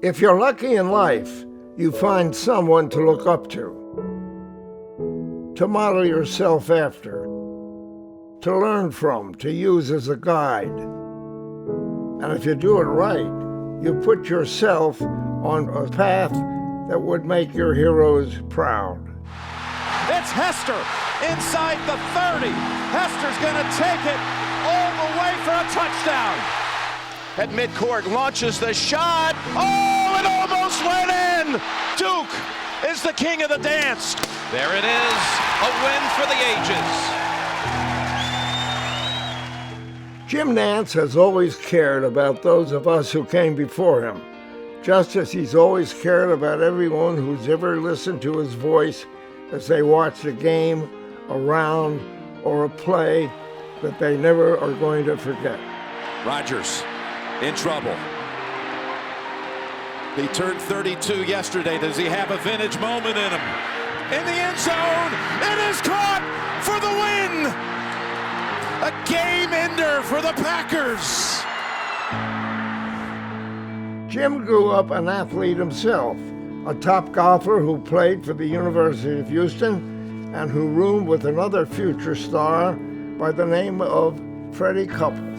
If you're lucky in life, you find someone to look up to model yourself after, to learn from, to use as a guide. And if you do it right, you put yourself on a path that would make your heroes proud. It's Hester inside the 30. Hester's going to take it all the way for a touchdown. At midcourt, launches the shot. Oh, it almost went in. Duke is the king of the dance. There it is, a win for the ages. Jim Nantz has always cared about those of us who came before him, just as he's always cared about everyone who's ever listened to his voice as they watched a game, a round, or a play that they never are going to forget. Rodgers in trouble. He turned 32 yesterday. Does he have a vintage moment in him? In the end zone, it is caught for the win! A game ender for the Packers. Jim grew up an athlete himself, a top golfer who played for the University of Houston and who roomed with another future star by the name of Freddie Couples.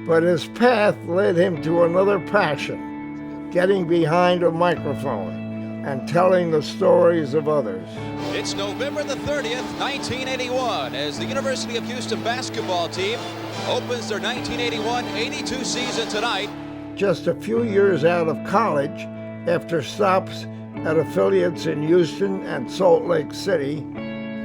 But his path led him to another passion, getting behind a microphone and telling the stories of others. It's November the 30th, 1981, as the University of Houston basketball team opens their 1981-82 season tonight. Just a few years out of college, after stops at affiliates in Houston and Salt Lake City,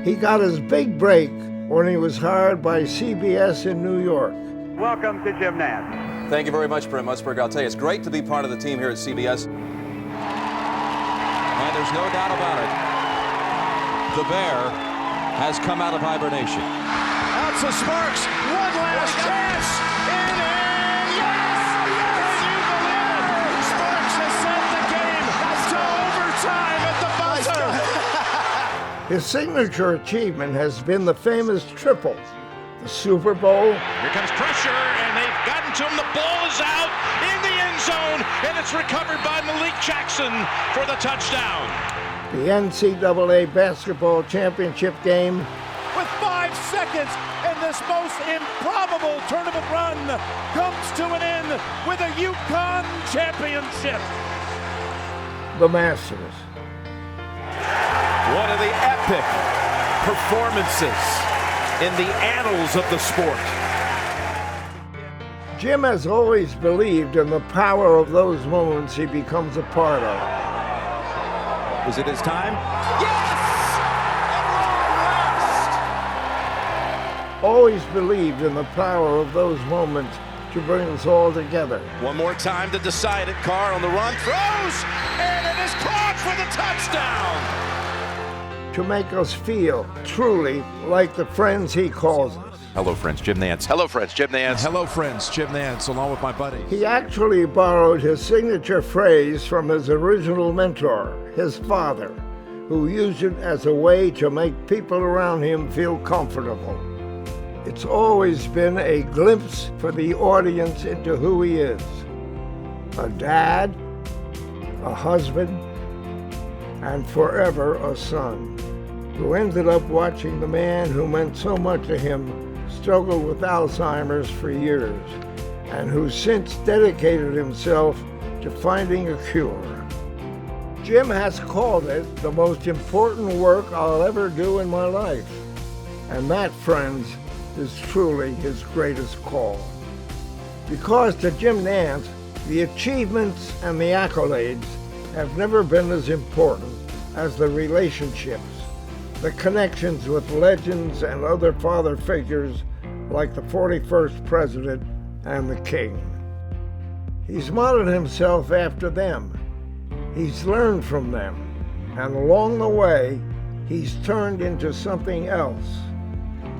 he got his big break when he was hired by CBS in New York. Welcome to Jim Nantz. Thank you very much, Brent Musburg. I'll tell you, it's great to be part of the team here at CBS. And there's no doubt about it. The Bear has come out of hibernation. Out to Sparks. One last chance. In and yes! Can you believe it? Sparks has sent the game to overtime at the buzzer. His signature achievement has been the famous triple, the Super Bowl. Here comes pressure, and they've gotten to him. The ball is out in the end zone, and it's recovered by Malik Jackson for the touchdown. The NCAA basketball championship game. With 5 seconds, and this most improbable tournament run comes to an end with a UConn championship. The Masters. One of the epic performances in the annals of the sport. Jim has always believed in the power of those moments he becomes a part of. Is it his time? Always believed in the power of those moments to bring us all together. One more time to decide it. Carr on the run, throws, and it is caught for the touchdown. To make us feel truly like the friends he calls us. Hello, friends, Jim Nantz. Hello, friends, Jim Nantz. Hello, friends, Jim Nantz, along with my buddies. He actually borrowed his signature phrase from his original mentor, his father, who used it as a way to make people around him feel comfortable. It's always been a glimpse for the audience into who he is. A dad, a husband, and forever a son, who ended up watching the man who meant so much to him struggle with Alzheimer's for years, and who since dedicated himself to finding a cure. Jim has called it the most important work I'll ever do in my life. And that, friends, is truly his greatest call. Because to Jim Nantz, the achievements and the accolades have never been as important as the relationships, the connections with legends and other father figures like the 41st president and the king. He's modeled himself after them. He's learned from them, and along the way, he's turned into something else,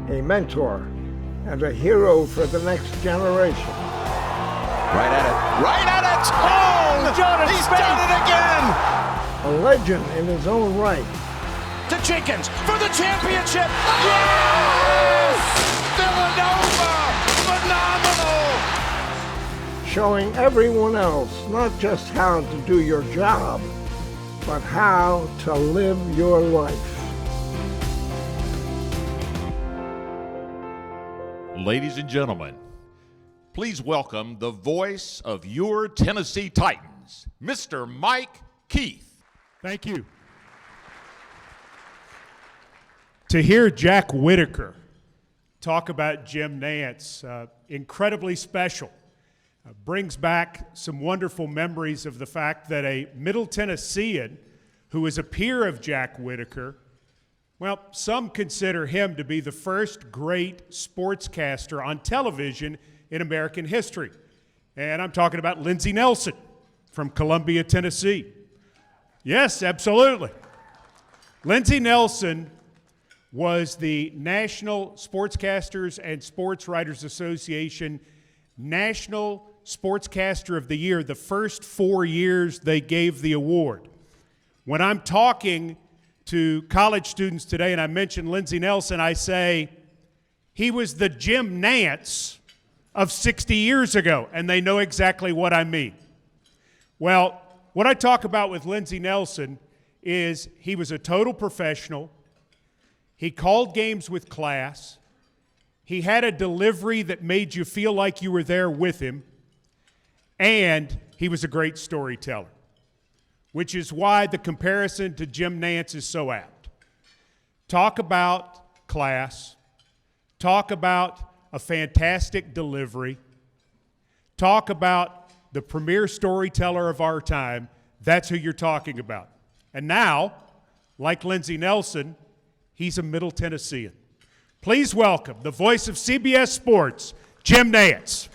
a mentor and a hero for the next generation. Right at it. Right at it! Oh! He's done it again! A legend in his own right. To Jenkins for the championship! Yes! Villanova! Phenomenal! showing everyone else not just how to do your job, but how to live your life. Ladies and gentlemen, please welcome the voice of your Tennessee Titans, Mr. Mike Keith. Thank you. To hear Jack Whitaker talk about Jim Nantz, incredibly special. Brings back some wonderful memories of the fact that a Middle Tennessean who is a peer of Jack Whitaker, well, some consider him to be the first great sportscaster on television in American history. And I'm talking about Lindsey Nelson from Columbia, Tennessee. Yes, absolutely. Lindsey Nelson was the National Sportscasters and Sports Writers Association National Sportscaster of the Year, the first 4 years they gave the award. When I'm talking to college students today and I mention Lindsey Nelson, I say, he was the Jim Nantz of 60 years ago, and they know exactly what I mean. Well, what I talk about with Lindsey Nelson is he was a total professional. He called games with class. He had a delivery that made you feel like you were there with him. And he was a great storyteller, which is why the comparison to Jim Nantz is so apt. Talk about class. Talk about a fantastic delivery. Talk about the premier storyteller of our time. That's who you're talking about. And now, like Lindsey Nelson, he's a Middle Tennessean. Please welcome the voice of CBS Sports, Jim Nantz.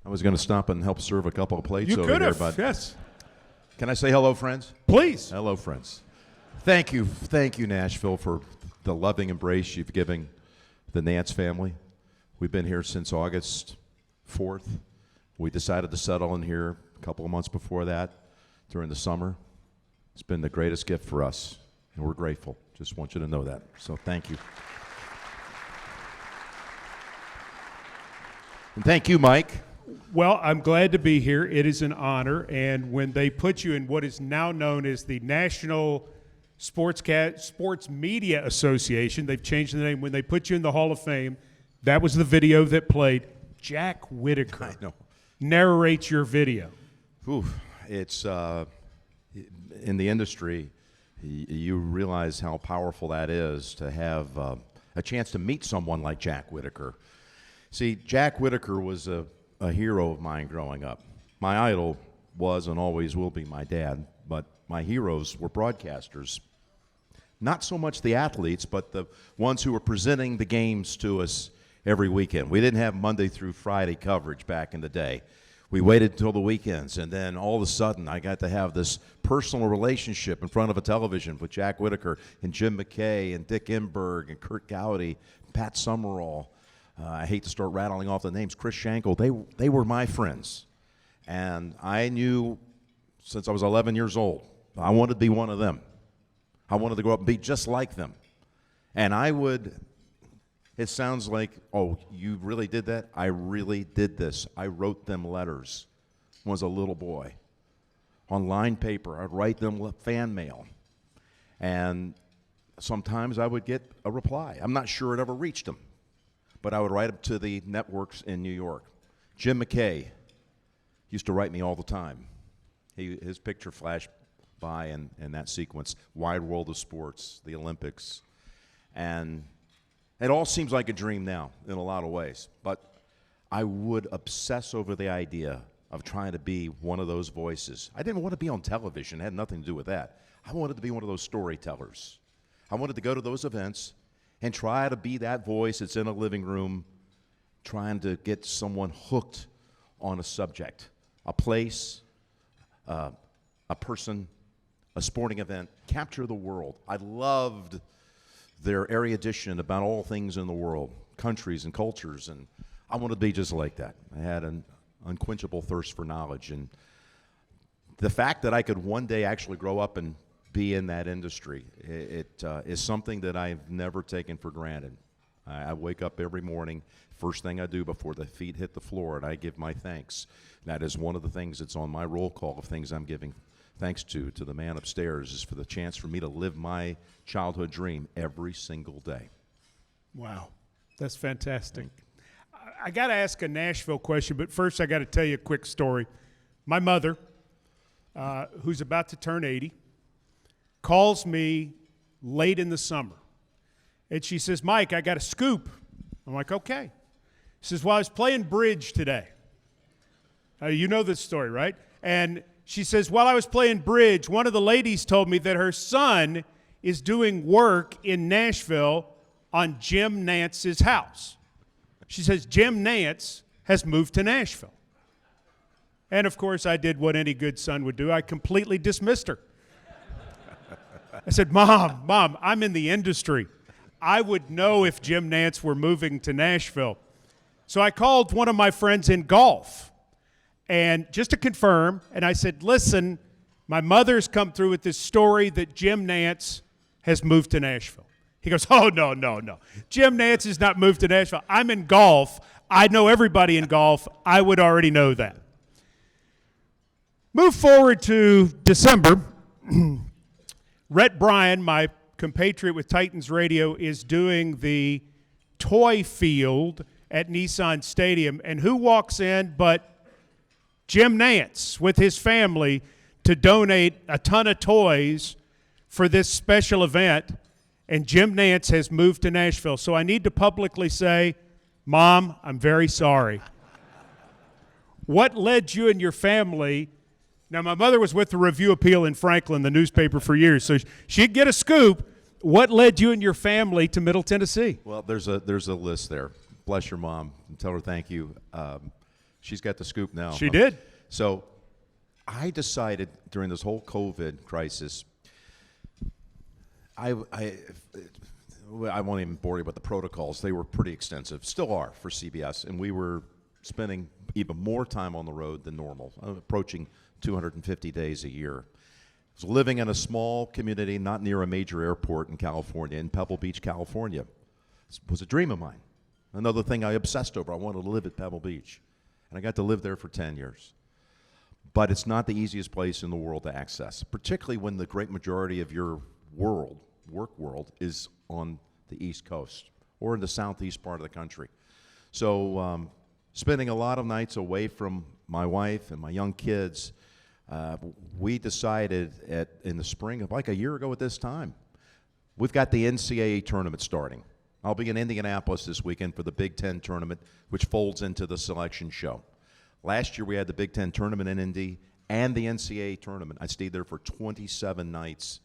I was going to stop and help serve a couple of plates You over could here, have, but yes. Can I say hello, friends? Please. Hello, friends. Thank you, Nashville, for the loving embrace you've given the Nantz family. We've been here since August 4th. We decided to settle in here a couple of months before that during the summer. It's been the greatest gift for us, and we're grateful. Just want you to know that. So thank you. And thank you, Mike. Well, I'm glad to be here. It is an honor. And when they put you in what is now known as the National Sports Media Association, they've changed the name. When they put you in the Hall of Fame, that was the video that played. Jack Whitaker narrates your video. Ooh, it's in the industry, you realize how powerful that is to have a chance to meet someone like Jack Whitaker. See, Jack Whitaker was a hero of mine growing up. My idol was and always will be my dad, but my heroes were broadcasters. Not so much the athletes, but the ones who were presenting the games to us every weekend. We didn't have Monday through Friday coverage back in the day. We waited until the weekends, and then all of a sudden I got to have this personal relationship in front of a television with Jack Whitaker and Jim McKay and Dick Enberg and Kurt Gowdy, Pat Summerall. I hate to start rattling off the names. Chris Schenkel, they were my friends. And I knew since I was 11 years old, I wanted to be one of them. I wanted to grow up and be just like them. And it sounds like, oh, you really did that? I really did this. I wrote them letters when I was a little boy. On lined paper, I'd write them fan mail. And sometimes I would get a reply. I'm not sure it ever reached them. But I would write them to the networks in New York. Jim McKay used to write me all the time. His picture flashed by in that sequence. Wide World of Sports, the Olympics. And it all seems like a dream now in a lot of ways. But I would obsess over the idea of trying to be one of those voices. I didn't want to be on television. It had nothing to do with that. I wanted to be one of those storytellers. I wanted to go to those events and try to be that voice that's in a living room trying to get someone hooked on a subject, a place, a person, a sporting event, capture the world. I loved their erudition about all things in the world, countries and cultures, and I wanted to be just like that. I had an unquenchable thirst for knowledge, and the fact that I could one day actually grow up and be in that industry, it is something that I've never taken for granted. I wake up every morning, first thing I do before the feet hit the floor, and I give my thanks. That is one of the things that's on my roll call of things I'm giving thanks to the man upstairs, is for the chance for me to live my childhood dream every single day. Wow, that's fantastic. I got to ask a Nashville question, but first I got to tell you a quick story. My mother, who's about to turn 80, calls me late in the summer, and she says, Mike, I got a scoop. I'm like, okay. She says, well, I was playing bridge today. You know this story, right? And she says, while I was playing bridge, one of the ladies told me that her son is doing work in Nashville on Jim Nantz's house. She says, Jim Nantz has moved to Nashville. And, of course, I did what any good son would do. I completely dismissed her. I said, Mom, I'm in the industry. I would know if Jim Nantz were moving to Nashville. So I called one of my friends in golf, and just to confirm, and I said, listen, my mother's come through with this story that Jim Nantz has moved to Nashville. He goes, oh, no. Jim Nantz has not moved to Nashville. I'm in golf. I know everybody in golf. I would already know that. Move forward to December. Rhett Bryan, my compatriot with Titans Radio, is doing the toy field at Nissan Stadium. And who walks in but Jim Nantz with his family to donate a ton of toys for this special event. And Jim Nantz has moved to Nashville. So I need to publicly say, Mom, I'm very sorry. What led you and your family? Now, my mother was with the Review Appeal in Franklin, the newspaper, for years, so she'd get a scoop. What led you and your family to Middle Tennessee? Well, there's a list there. Bless your mom. Tell her thank you. She's got the scoop now. She did. So I decided during this whole COVID crisis, I won't even bore you about the protocols. They were pretty extensive, still are for CBS, and we were spending even more time on the road than normal, approaching 250 days a year. I was living in a small community not near a major airport in California, in Pebble Beach, California. It was a dream of mine. Another thing I obsessed over. I wanted to live at Pebble Beach, and I got to live there for 10 years. But it's not the easiest place in the world to access, particularly when the great majority of your world, work world, is on the East Coast or in the southeast part of the country. So spending a lot of nights away from my wife and my young kids, we decided in the spring of like a year ago at this time, we've got the NCAA tournament starting. I'll be in Indianapolis this weekend for the Big Ten tournament, which folds into the selection show. Last year we had the Big Ten tournament in Indy and the NCAA tournament. I stayed there for 27 nights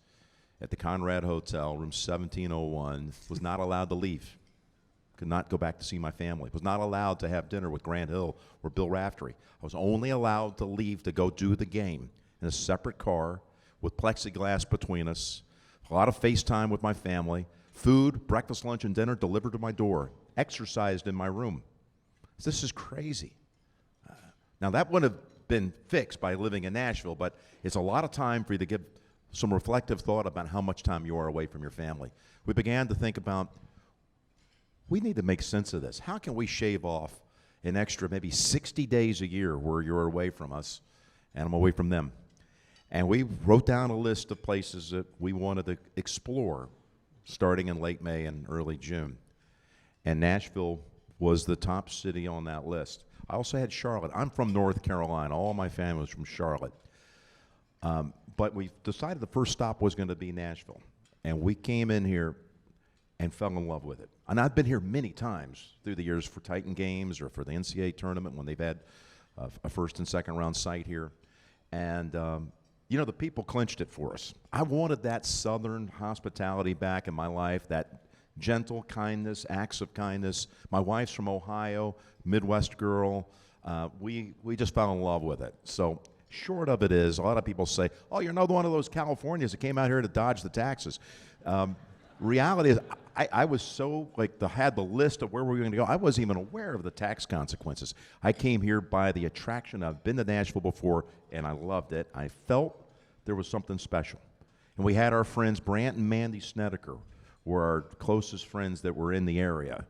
at the Conrad Hotel, room 1701. Was not allowed to leave. Could not go back to see my family. Was not allowed to have dinner with Grant Hill or Bill Raftery. I was only allowed to leave to go do the game in a separate car with plexiglass between us, a lot of FaceTime with my family, food, breakfast, lunch, and dinner delivered to my door, exercised in my room. This is crazy. Now, that wouldn't have been fixed by living in Nashville, but it's a lot of time for you to give some reflective thought about how much time you are away from your family. We began to think about, we need to make sense of this. How can we shave off an extra maybe 60 days a year where you're away from us and I'm away from them? And we wrote down a list of places that we wanted to explore starting in late May and early June. And Nashville was the top city on that list. I also had Charlotte. I'm from North Carolina. All my family was from Charlotte. But we decided the first stop was going to be Nashville. And we came in here and fell in love with it. And I've been here many times through the years for Titan games or for the NCAA tournament when they've had a first and second round site here. And, the people clinched it for us. I wanted that southern hospitality back in my life, that gentle kindness, acts of kindness. My wife's from Ohio, Midwest girl. We just fell in love with it. So short of it is, a lot of people say, oh, you're another one of those Californians that came out here to dodge the taxes. Reality is, I was so, had the list of where we were going to go. I wasn't even aware of the tax consequences. I came here by the attraction. I've been to Nashville before, and I loved it. I felt there was something special. And we had our friends, Brant and Mandy Snedeker, were our closest friends that were in the area.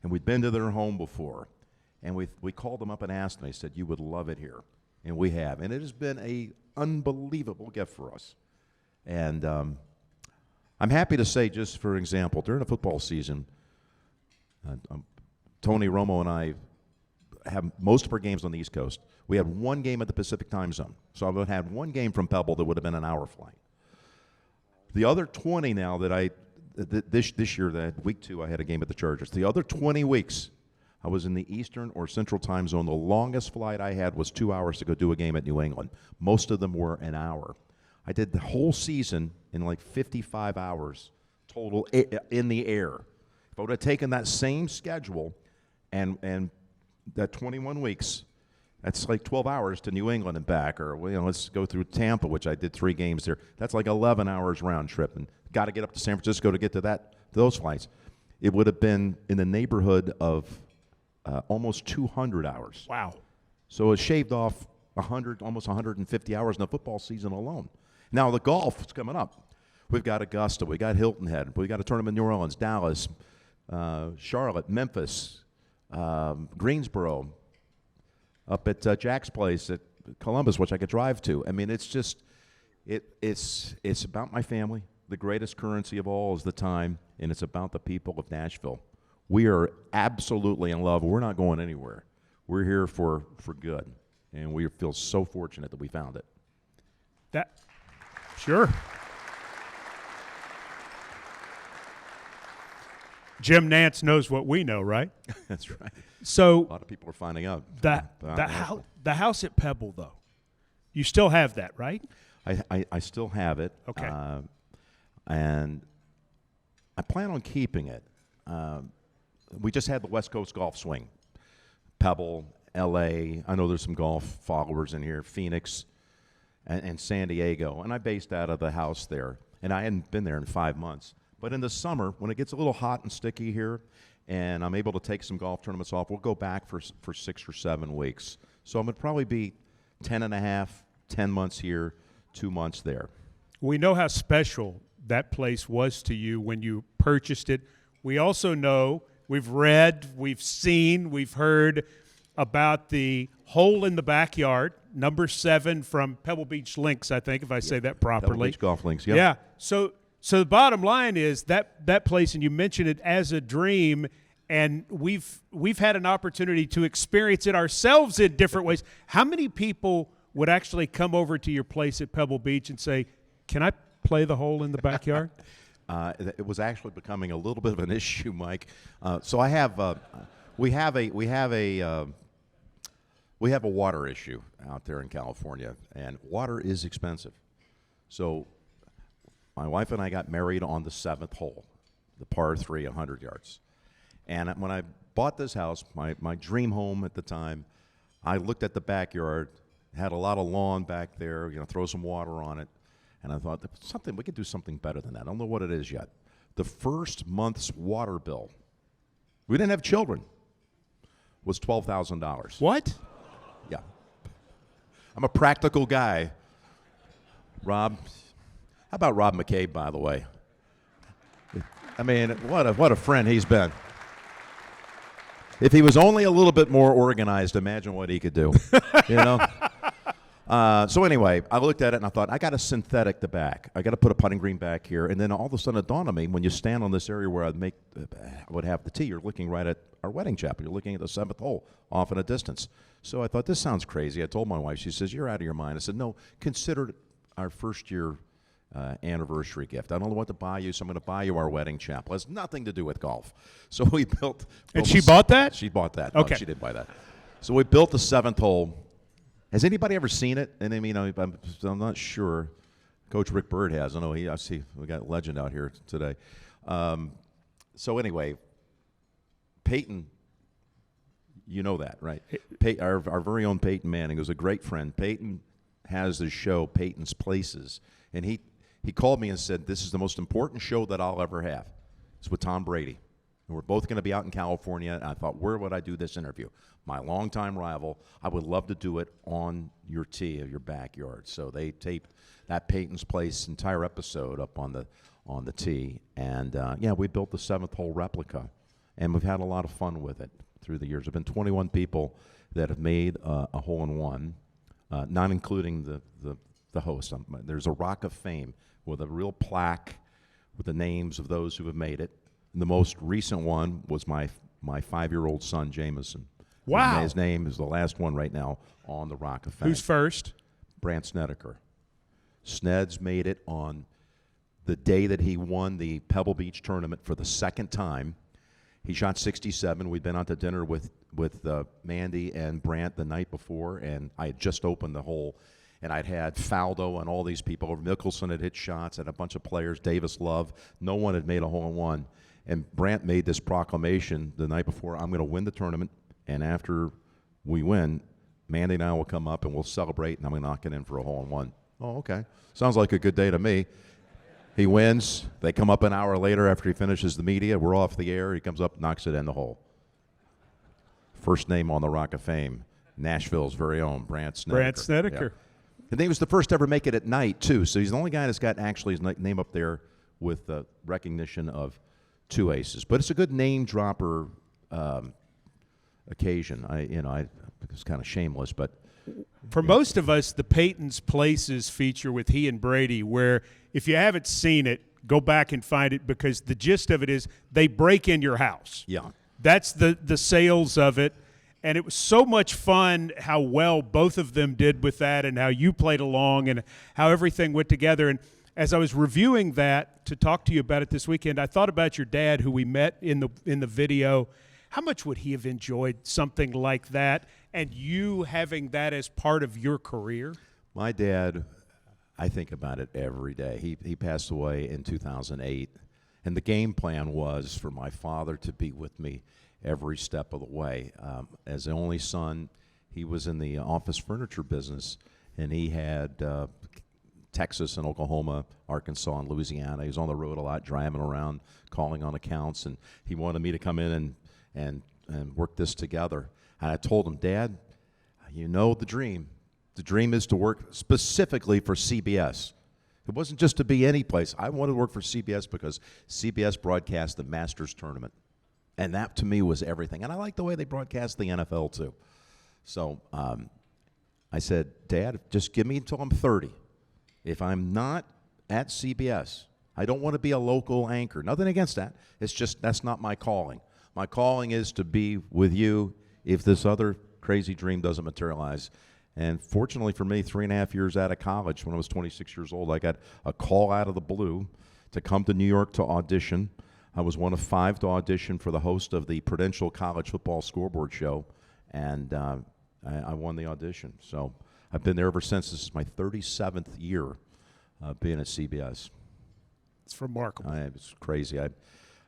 And we'd been to their home before. And we called them up and asked them. They said, you would love it here. And we have. And it has been an unbelievable gift for us. And I'm happy to say, just for example, during the football season, Tony Romo and I have most of our games on the East Coast. We had one game at the Pacific time zone. So I would have had one game from Pebble that would have been an hour flight. The other 20 now that this year, that week 2, I had a game at the Chargers. The other 20 weeks, I was in the Eastern or Central time zone. The longest flight I had was 2 hours to go do a game at New England. Most of them were an hour. I did the whole season in 55 hours total in the air. If I would have taken that same schedule and that 21 weeks, that's 12 hours to New England and back, or let's go through Tampa, which I did 3 games there. That's 11 hours round trip, and got to get up to San Francisco to get to those flights. It would have been in the neighborhood of almost 200 hours. Wow. So it shaved off 100, almost 150 hours in the football season alone. Now the golf is coming up. We've got Augusta, we got Hilton Head, we got a tournament in New Orleans, Dallas, Charlotte, Memphis, Greensboro, up at Jack's place at Columbus, which I could drive to. I mean, it's just, it's about my family. The greatest currency of all is the time, and it's about the people of Nashville. We are absolutely in love. We're not going anywhere. We're here for good, and we feel so fortunate that we found it. Sure. Jim Nantz knows what we know, right? That's right. So a lot of people are finding out. The house at Pebble, though, you still have that, right? I still have it. Okay. And I plan on keeping it. We just had the West Coast Golf Swing. Pebble, L.A., I know there's some golf followers in here, Phoenix, and San Diego. And I based out of the house there. And I hadn't been there in 5 months. But in the summer, when it gets a little hot and sticky here, and I'm able to take some golf tournaments off, we'll go back for 6 or 7 weeks. So I'm going to probably be 10 and a half, 10 months here, 2 months there. We know how special that place was to you when you purchased it. We also know, we've read, we've seen, we've heard about the hole in the backyard, number 7 from Pebble Beach Links, I think, if I say that properly. Pebble Beach Golf Links, yep. Yeah. So the bottom line is that place, and you mentioned it as a dream, and we've had an opportunity to experience it ourselves in different ways. How many people would actually come over to your place at Pebble Beach and say, "Can I play the hole in the backyard?" It was actually becoming a little bit of an issue, Mike. So I have we have a water issue out there in California, and water is expensive. So my wife and I got married on the 7th hole, the par 3, 100 yards. And when I bought this house, my dream home at the time, I looked at the backyard, had a lot of lawn back there, throw some water on it. And I thought, we could do something better than that. I don't know what it is yet. The first month's water bill, we didn't have children, was $12,000. What? Yeah. I'm a practical guy. Rob, how about Rob McCabe, by the way? I mean, what a friend he's been. If he was only a little bit more organized, imagine what he could do, So anyway, I looked at it and I thought, I got to synthetic the back. I got to put a putting green back here. And then all of a sudden it dawned on me, when you stand on this area where I would have the tee, you're looking right at our wedding chapel. You're looking at the 7th hole off in a distance. So I thought, this sounds crazy. I told my wife, she says, you're out of your mind. I said, no, consider it our first year anniversary gift. I don't know what to buy you, so I'm going to buy you our wedding chapel. It has nothing to do with golf. So we built. And she bought that? She bought that. Okay. No, she did buy that. So we built the 7th hole. Has anybody ever seen it? And I mean, I'm not sure. Coach Rick Bird has. I know I see we got legend out here today. So anyway, Peyton, you know that, right? Our very own Peyton Manning, who's a great friend. Peyton has this show, Peyton's Places, and he called me and said, this is the most important show that I'll ever have. It's with Tom Brady. And we're both going to be out in California. And I thought, where would I do this interview? My longtime rival. I would love to do it on your tee of your backyard. So they taped that Peyton's Place entire episode up on the tee. And, we built the 7th hole replica. And we've had a lot of fun with it through the years. There have been 21 people that have made a hole-in-one, not including the host. There's a Rock of Fame with a real plaque with the names of those who have made it. And the most recent one was my 5-year-old son, Jameson. Wow. His name is the last one right now on the Rock of Fame. Who's first? Brant Snedeker. Sneds made it on the day that he won the Pebble Beach tournament for the second time. He shot 67. We'd been out to dinner with Mandy and Brant the night before, and I had just opened the hole. And I'd had Faldo and all these people. Mickelson had hit shots, and a bunch of players, Davis Love. No one had made a hole-in-one. And Brant made this proclamation the night before, I'm going to win the tournament, and after we win, Mandy and I will come up and we'll celebrate, and I'm going to knock it in for a hole-in-one. Oh, okay. Sounds like a good day to me. He wins. They come up an hour later after he finishes the media. We're off the air. He comes up, knocks it in the hole. First name on the Rock of Fame, Nashville's very own Brant Snedeker. Brant Snedeker. Yeah. And he was the first to ever make it at night, too. So he's the only guy that's got actually his name up there with the recognition of 2 aces. But it's a good name-dropper occasion. It's kind of shameless, but for most of us, the Peyton's Places feature with he and Brady, where if you haven't seen it, go back and find it, because the gist of it is they break in your house. Yeah. That's the sales of it. And it was so much fun how well both of them did with that, and how you played along, and how everything went together. And as I was reviewing that to talk to you about it this weekend, I thought about your dad, who we met in the video. How much would he have enjoyed something like that, and you having that as part of your career? My dad, I think about it every day. He passed away in 2008, and the game plan was for my father to be with me every step of the way. As the only son, he was in the office furniture business, and he had Texas and Oklahoma, Arkansas and Louisiana. He was on the road a lot, driving around, calling on accounts, and he wanted me to come in and work this together. And I told him, Dad, you know the dream. The dream is to work specifically for CBS. It wasn't just to be any place. I wanted to work for CBS because CBS broadcast the Masters tournament. And that, to me, was everything. And I like the way they broadcast the NFL, too. So I said, Dad, just give me until I'm 30. If I'm not at CBS, I don't want to be a local anchor. Nothing against that. It's just that's not my calling. My calling is to be with you if this other crazy dream doesn't materialize. And fortunately for me, 3.5 years out of college, when I was 26 years old, I got a call out of the blue to come to New York to audition. I was one of 5 to audition for the host of the Prudential College Football Scoreboard Show, and I won the audition. So I've been there ever since. This is my 37th year being at CBS. It's remarkable. It's crazy.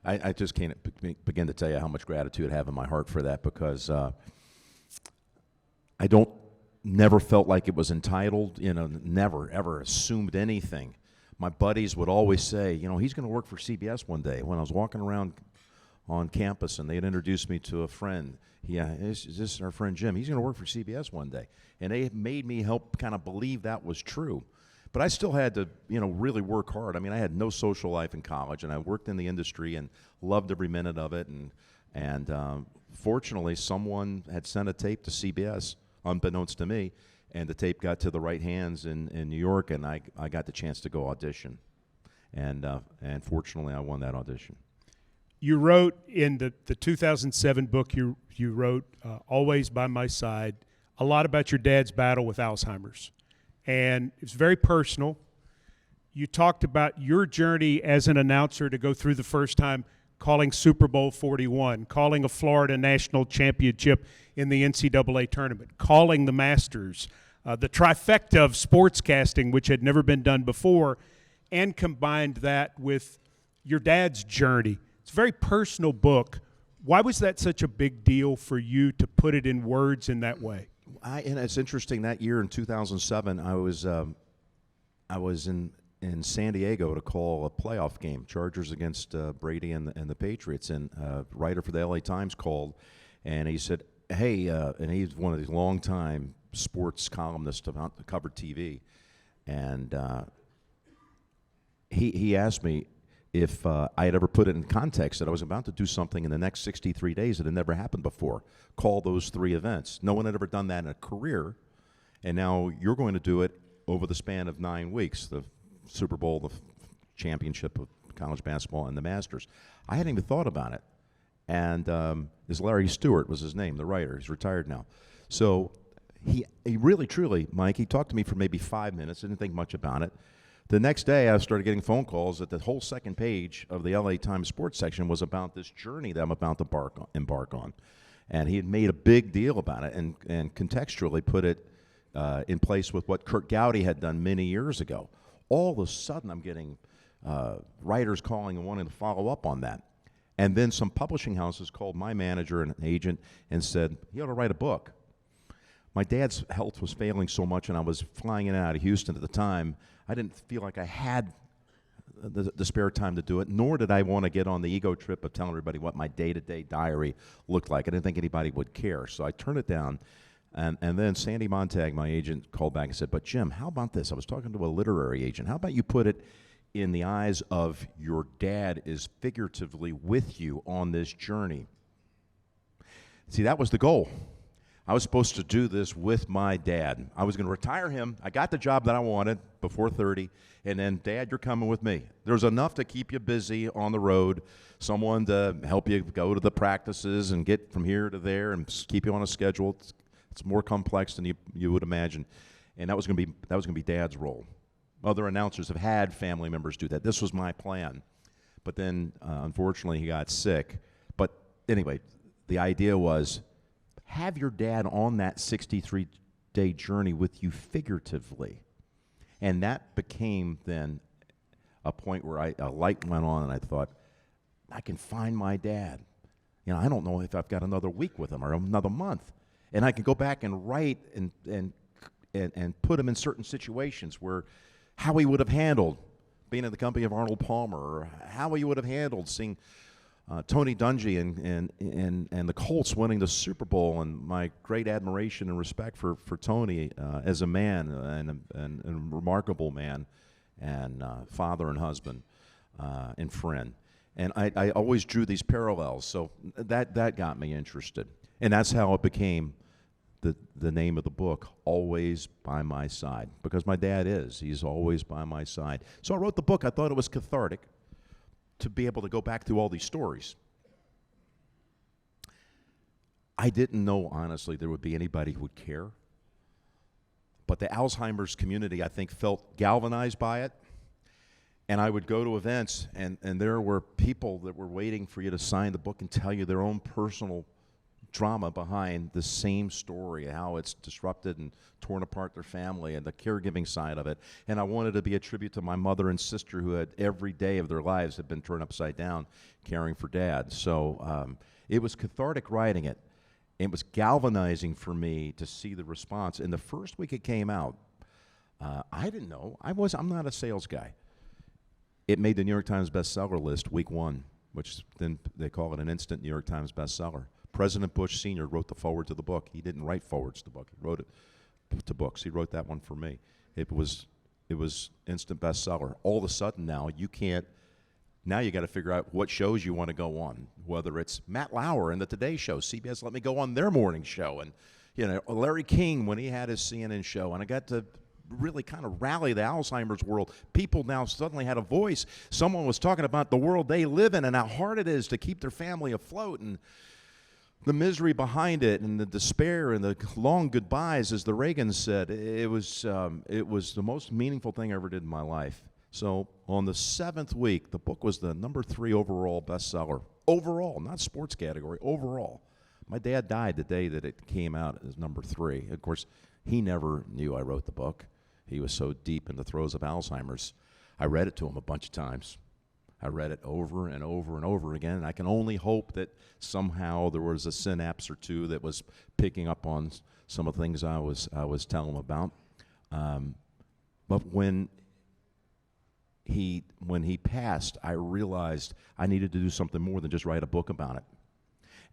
I just can't begin to tell you how much gratitude I have in my heart for that, because I never felt like it was entitled, never, ever assumed anything. My buddies would always say, he's going to work for CBS one day. When I was walking around on campus and they'd introduce me to a friend, this is our friend Jim. He's going to work for CBS one day. And they made me help kind of believe that was true. But I still had to, really work hard. I mean, I had no social life in college, and I worked in the industry and loved every minute of it. And fortunately, someone had sent a tape to CBS, unbeknownst to me, and the tape got to the right hands in New York, and I got the chance to go audition. And fortunately, I won that audition. You wrote in the 2007 book, you wrote, Always by My Side, a lot about your dad's battle with Alzheimer's. And it's very personal. You talked about your journey as an announcer to go through the first time calling Super Bowl 41, calling a Florida national championship in the NCAA tournament, calling the Masters, the trifecta of sportscasting, which had never been done before, and combined that with your dad's journey. It's a very personal book. Why was that such a big deal for you to put it in words in that way? And it's interesting, that year in 2007, I was in San Diego to call a playoff game, Chargers against Brady and the Patriots, and a writer for the LA Times called, and he said, hey, and he's one of these long-time sports columnists about covered TV, and he asked me if I had ever put it in context that I was about to do something in the next 63 days that had never happened before, call those 3 events. No one had ever done that in a career, and now you're going to do it over the span of 9 weeks, the Super Bowl, the championship of college basketball, and the Masters. I hadn't even thought about it. And this Larry Stewart was his name, the writer. He's retired now. So he really, truly, Mike, he talked to me for maybe 5 minutes, didn't think much about it. The next day, I started getting phone calls that the whole second page of the LA Times sports section was about this journey that I'm about to embark on. And he had made a big deal about it and contextually put it in place with what Kurt Gowdy had done many years ago. All of a sudden, I'm getting writers calling and wanting to follow up on that. And then some publishing houses called my manager and agent and said, he ought to write a book. My dad's health was failing so much, and I was flying in and out of Houston at the time, I didn't feel like I had the spare time to do it, nor did I want to get on the ego trip of telling everybody what my day-to-day diary looked like. I didn't think anybody would care, so I turned it down. And then Sandy Montag, my agent, called back and said, but Jim, how about this? I was talking to a literary agent. How about you put it in the eyes of your dad is figuratively with you on this journey? See, that was the goal. I was supposed to do this with my dad. I was going to retire him. I got the job that I wanted before 30, and then, Dad, you're coming with me. There's enough to keep you busy on the road, someone to help you go to the practices and get from here to there and keep you on a schedule. It's more complex than you would imagine, and that was going to be Dad's role. Other announcers have had family members do that. This was my plan, but then unfortunately he got sick. But anyway, the idea was have your dad on that 63-day journey with you figuratively, and that became then a point where a light went on, and I thought, I can find my dad. You know, I don't know if I've got another week with him or another month. And I can go back and write and put him in certain situations where how he would have handled being in the company of Arnold Palmer, or how he would have handled seeing Tony Dungy and the Colts winning the Super Bowl, and my great admiration and respect for Tony as a man and a remarkable man and father and husband and friend. And I always drew these parallels, so that got me interested. And that's how it became the name of the book, Always by My Side, because my dad he's always by my side. So I wrote the book. I thought it was cathartic to be able to go back through all these stories. I didn't know, honestly, there would be anybody who would care. But the Alzheimer's community, I think, felt galvanized by it. And I would go to events, and there were people that were waiting for you to sign the book and tell you their own personal drama behind the same story, how it's disrupted and torn apart their family and the caregiving side of it. And I wanted to be a tribute to my mother and sister who had every day of their lives had been turned upside down caring for Dad. So it was cathartic writing it. It was galvanizing for me to see the response. And the first week it came out, I didn't know. I'm not a sales guy. It made the New York Times bestseller list week 1, which then they call it an instant New York Times bestseller. President Bush Sr. wrote the foreword to the book. He didn't write forwards to the book. He wrote it to books. He wrote that one for me. It was instant bestseller. All of a sudden now you got to figure out what shows you want to go on, whether it's Matt Lauer and the Today Show. CBS let me go on their morning show, and Larry King when he had his CNN show, and I got to really kind of rally the Alzheimer's world. People now suddenly had a voice. Someone was talking about the world they live in and how hard it is to keep their family afloat, and the misery behind it, and the despair, and the long goodbyes, as the Reagans said. It was the most meaningful thing I ever did in my life. So on the 7th week, the book was the number 3 overall bestseller. Overall, not sports category, overall. My dad died the day that it came out as number 3. Of course, he never knew I wrote the book. He was so deep in the throes of Alzheimer's. I read it to him a bunch of times. I read it over and over and over again, and I can only hope that somehow there was a synapse or two that was picking up on some of the things I was telling him about. But when he passed, I realized I needed to do something more than just write a book about it.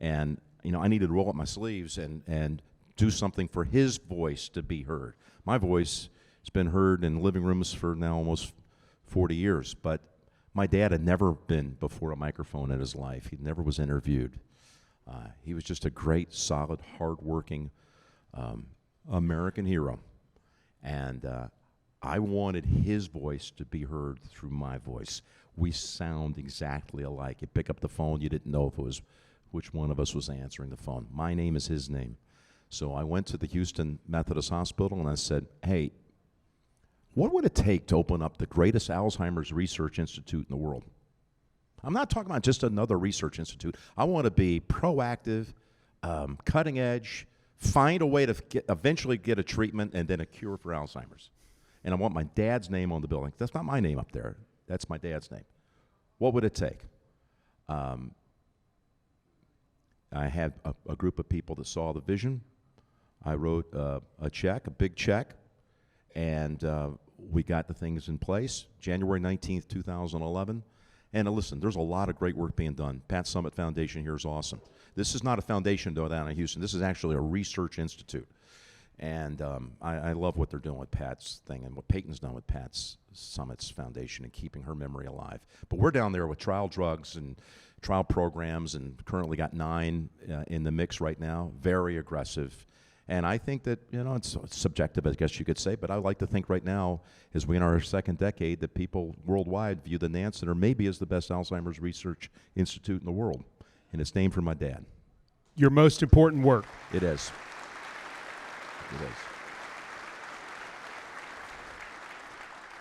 And I needed to roll up my sleeves and do something for his voice to be heard. My voice has been heard in living rooms for now almost 40 years, but my dad had never been before a microphone in his life. He never was interviewed. He was just a great, solid, hard-working American hero. And I wanted his voice to be heard through my voice. We sound exactly alike. You pick up the phone, you didn't know if it was which one of us was answering the phone. My name is his name. So I went to the Houston Methodist Hospital and I said, hey, what would it take to open up the greatest Alzheimer's research institute in the world? I'm not talking about just another research institute. I want to be proactive, cutting edge, find a way to eventually get a treatment and then a cure for Alzheimer's. And I want my dad's name on the building. That's not my name up there. That's my dad's name. What would it take? I had a group of people that saw the vision. I wrote a check, a big check, and we got the things in place. January 19th, 2011. And listen, there's a lot of great work being done. Pat Summit Foundation here is awesome. This is not a foundation down in Houston. This is actually a research institute. And I love what they're doing with Pat's thing and what Peyton's done with Pat's Summit's Foundation and keeping her memory alive. But we're down there with trial drugs and trial programs and currently got 9 in the mix right now, very aggressive. And I think that, it's subjective, I guess you could say, but I like to think right now, as we're in our second decade, that people worldwide view the Nantz Center maybe as the best Alzheimer's research institute in the world. And it's named for my dad. Your most important work. It is. It is.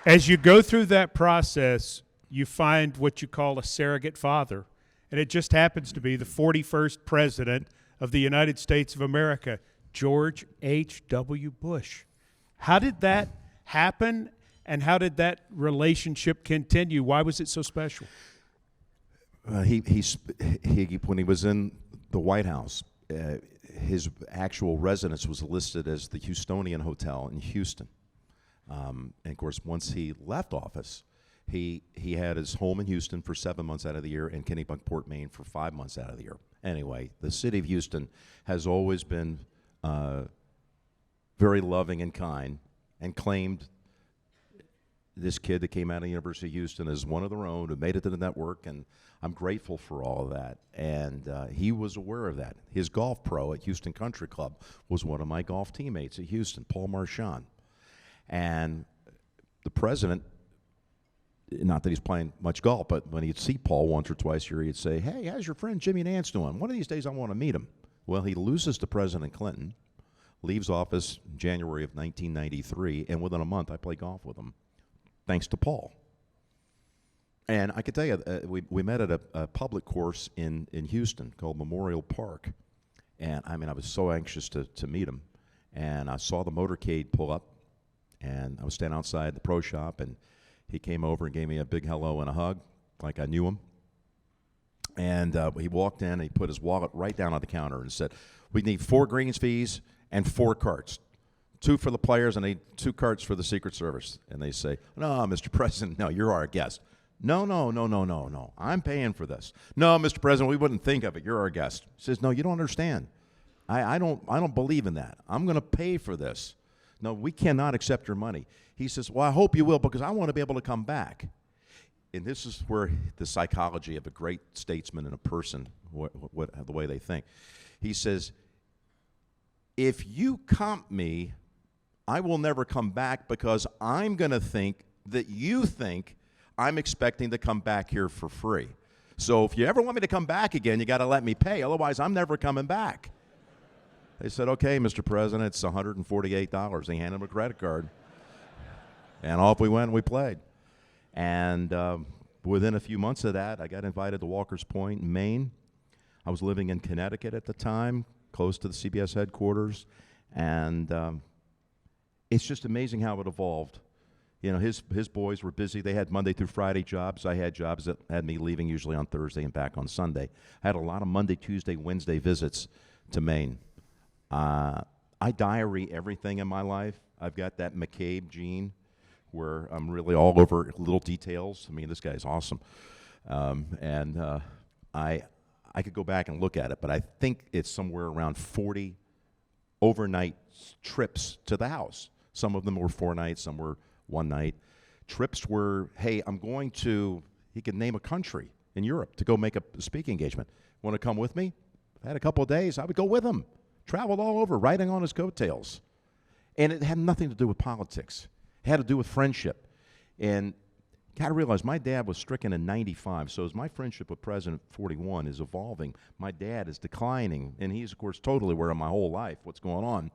As you go through that process, you find what you call a surrogate father. And it just happens to be the 41st president of the United States of America, George H.W. Bush. How did that happen, and how did that relationship continue? Why was it so special? When he was in the White House, his actual residence was listed as the Houstonian Hotel in Houston. And of course, once he left office, he had his home in Houston for 7 months out of the year and Kennebunkport, Maine for 5 months out of the year. Anyway, the city of Houston has always been very loving and kind and claimed this kid that came out of the University of Houston as one of their own who made it to the network, and I'm grateful for all of that. And he was aware of that. His golf pro at Houston Country Club was one of my golf teammates at Houston, Paul Marchand. And the president, not that he's playing much golf, but when he'd see Paul once or twice a year, he'd say, hey, how's your friend Jimmy Nantz doing? One of these days I want to meet him. Well, he loses to President Clinton, leaves office in January of 1993, and within a month I play golf with him, thanks to Paul. And I can tell you, we met at a public course in Houston called Memorial Park. And I was so anxious to meet him. And I saw the motorcade pull up, and I was standing outside the pro shop, and he came over and gave me a big hello and a hug, like I knew him. And he walked in, and he put his wallet right down on the counter and said, we need 4 greens fees and 4 carts. 2 for the players, and 2 carts for the Secret Service. And they say, no, Mr. President, no, you're our guest. No. I'm paying for this. No, Mr. President, we wouldn't think of it. You're our guest. He says, no, you don't understand. I don't believe in that. I'm going to pay for this. No, we cannot accept your money. He says, well, I hope you will, because I want to be able to come back. And this is where the psychology of a great statesman and a person, the way they think. He says, if you comp me, I will never come back, because I'm going to think that you think I'm expecting to come back here for free. So if you ever want me to come back again, you got to let me pay. Otherwise, I'm never coming back. They said, okay, Mr. President, it's $148. They handed him a credit card. And off we went and we played. And within a few months of that, I got invited to Walker's Point in Maine. I was living in Connecticut at the time, close to the CBS headquarters. And it's just amazing how it evolved. You know, his boys were busy. They had Monday through Friday jobs. I had jobs that had me leaving usually on Thursday and back on Sunday. I had a lot of Monday, Tuesday, Wednesday visits to Maine. I diary everything in my life. I've got that McCabe gene where I'm really all over little details. I mean, this guy's awesome. I could go back and look at it, but I think it's somewhere around 40 overnight trips to the house. Some of them were 4 nights, some were 1 night. Trips were, hey, I'm going to, he could name a country in Europe to go make a speaking engagement. Want to come with me? I had a couple of days. I would go with him. Traveled all over, riding on his coattails. And it had nothing to do with politics. It had to do with friendship. And got to realize my dad was stricken in 95, so as my friendship with President 41 is evolving, my dad is declining, and he's, of course, totally aware of my whole life, what's going on.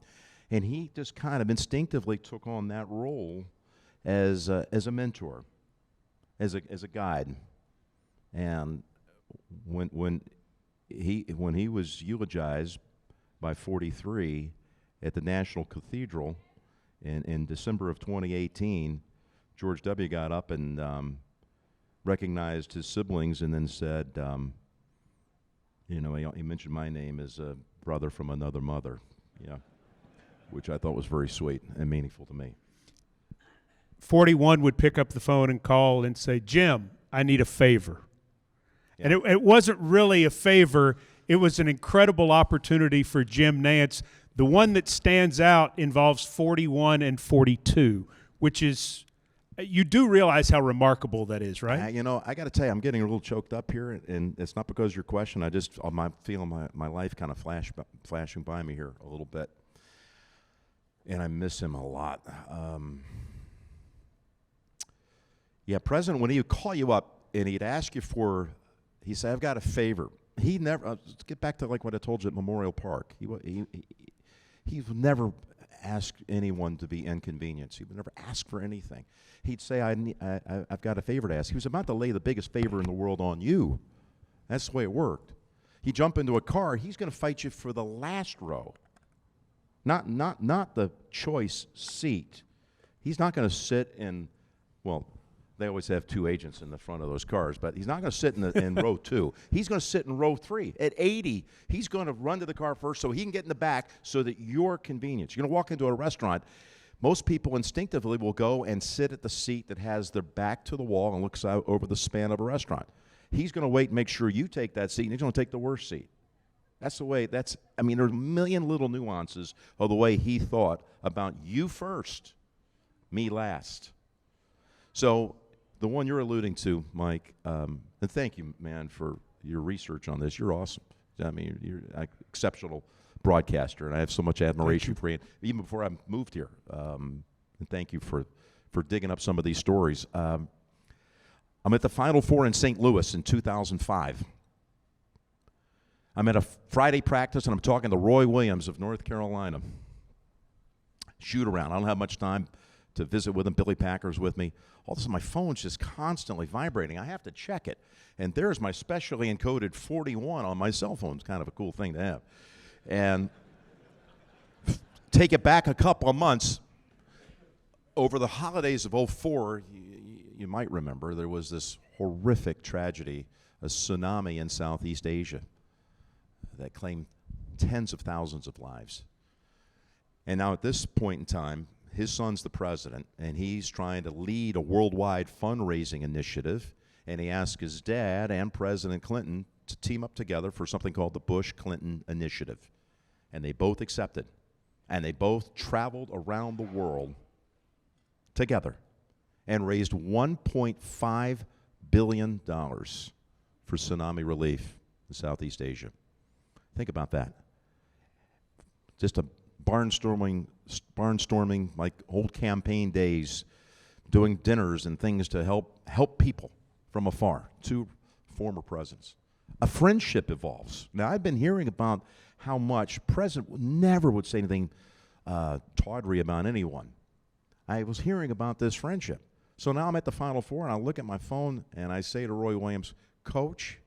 And he just kind of instinctively took on that role as a mentor, as a guide. And when he was eulogized by 43 at the National Cathedral in December of 2018, George W. got up and recognized his siblings and then said, you know, he mentioned my name as a brother from another mother, yeah, which I thought was very sweet and meaningful to me. 41 would pick up the phone and call and say, Jim, I need a favor. Yeah. And it wasn't really a favor. It was an incredible opportunity for Jim Nantz. The one that stands out involves 41 and 42, which is, you do realize how remarkable that is, right? You know, I got to tell you, I'm getting a little choked up here, and it's not because of your question. I just, I'm feeling my life kind of flashing by me here a little bit. And I miss him a lot. Yeah, President, when he would call you up and he'd ask you for, he said, I've got a favor. He never, let's get back to like what I told you at Memorial Park. He would never ask anyone to be inconvenienced. He would never ask for anything. He'd say, I've got a favor to ask. He was about to lay the biggest favor in the world on you. That's the way it worked. He'd jump into a car, he's going to fight you for the last row. Not the choice seat. He's not going to sit in, well, they always have 2 agents in the front of those cars, but he's not going to sit in row 2. He's going to sit in row 3. At 80, he's going to run to the car first so he can get in the back so that you're convenient. You're going to walk into a restaurant. Most people instinctively will go and sit at the seat that has their back to the wall and looks out over the span of a restaurant. He's going to wait and make sure you take that seat, and he's going to take the worst seat. That's the way, I mean, there's a million little nuances of the way he thought about you first, me last. So the one you're alluding to, Mike, and thank you, man, for your research on this. You're awesome. I mean, you're an exceptional broadcaster, and I have so much admiration for you, even before I moved here. And thank you for digging up some of these stories. I'm at the Final Four in St. Louis in 2005. I'm at a Friday practice, and I'm talking to Roy Williams of North Carolina. Shoot around. I don't have much time to visit with him. Billy Packer's with me. All of a sudden, my phone's just constantly vibrating. I have to check it. And there's my specially encoded 41 on my cell phone. It's kind of a cool thing to have. And take it back a couple of months. Over the holidays of 04, you might remember, there was this horrific tragedy, a tsunami in Southeast Asia that claimed tens of thousands of lives. And now at this point in time, his son's the president, and he's trying to lead a worldwide fundraising initiative, and he asked his dad and President Clinton to team up together for something called the Bush-Clinton Initiative. And they both accepted, and they both traveled around the world together and raised $1.5 billion for tsunami relief in Southeast Asia. Think about that. Just a barnstorming like old campaign days, doing dinners and things to help people from afar. 2 former presidents. A friendship evolves. Now, I've been hearing about how much President never would say anything tawdry about anyone. I was hearing about this friendship. So now I'm at the Final Four, and I look at my phone, and I say to Roy Williams, Coach,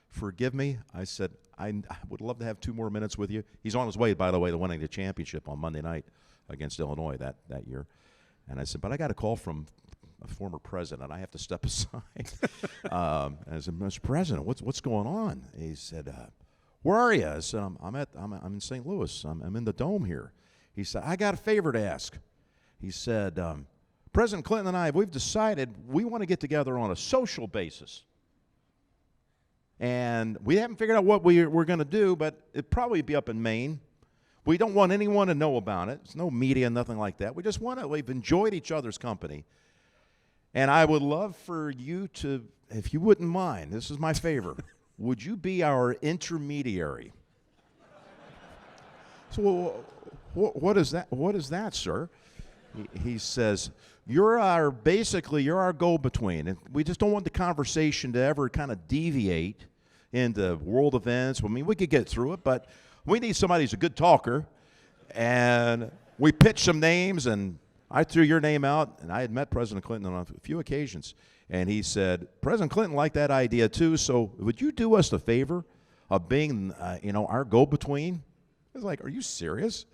forgive me. I said, I would love to have 2 more minutes with you. He's on his way, by the way, to winning the championship on Monday night against Illinois that year. And I said, but I got a call from a former president. I have to step aside. I said, Mr. President, what's going on? He said, where are you? I said, I'm in St. Louis. I'm in the Dome here. He said, I got a favor to ask. He said, President Clinton and I, we've decided we want to get together on a social basis. And we haven't figured out what we're going to do, but it'd probably be up in Maine. We don't want anyone to know about it. There's no media, nothing like that. We just want to, we've enjoyed each other's company. And I would love for you to, if you wouldn't mind, this is my favor, would you be our intermediary? So what is that? What is that, sir? He says, you're our go-between. And we just don't want the conversation to ever kind of deviate into world events. I mean, we could get through it, but we need somebody who's a good talker. And we pitched some names, and I threw your name out, and I had met President Clinton on a few occasions. And he said, President Clinton liked that idea too, so would you do us the favor of being, our go-between? I was like, are you serious?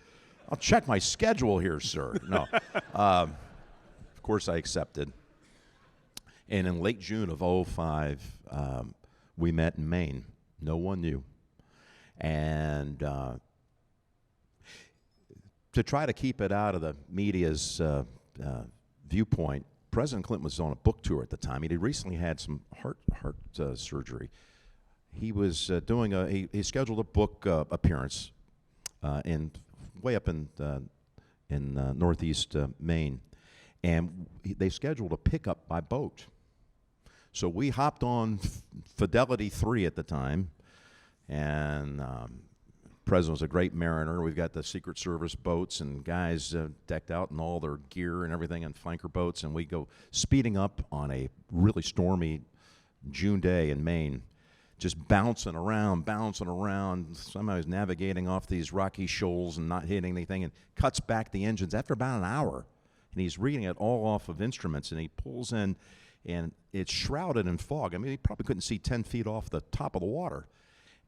I'll check my schedule here, sir. No. Of course, I accepted. And in late June of 2005, we met in Maine. No one knew. And to try to keep it out of the media's viewpoint, President Clinton was on a book tour at the time. He had recently had some heart surgery. He was he scheduled a book appearance way up in northeast Maine, and they scheduled a pickup by boat. So we hopped on Fidelity 3 at the time, and President was a great mariner. We've got the Secret Service boats and guys decked out in all their gear and everything and flanker boats, and we go speeding up on a really stormy June day in Maine, just bouncing around. Somehow he's navigating off these rocky shoals and not hitting anything, and cuts back the engines after about an hour. And he's reading it all off of instruments, and he pulls in, and it's shrouded in fog. I mean, he probably couldn't see 10 feet off the top of the water.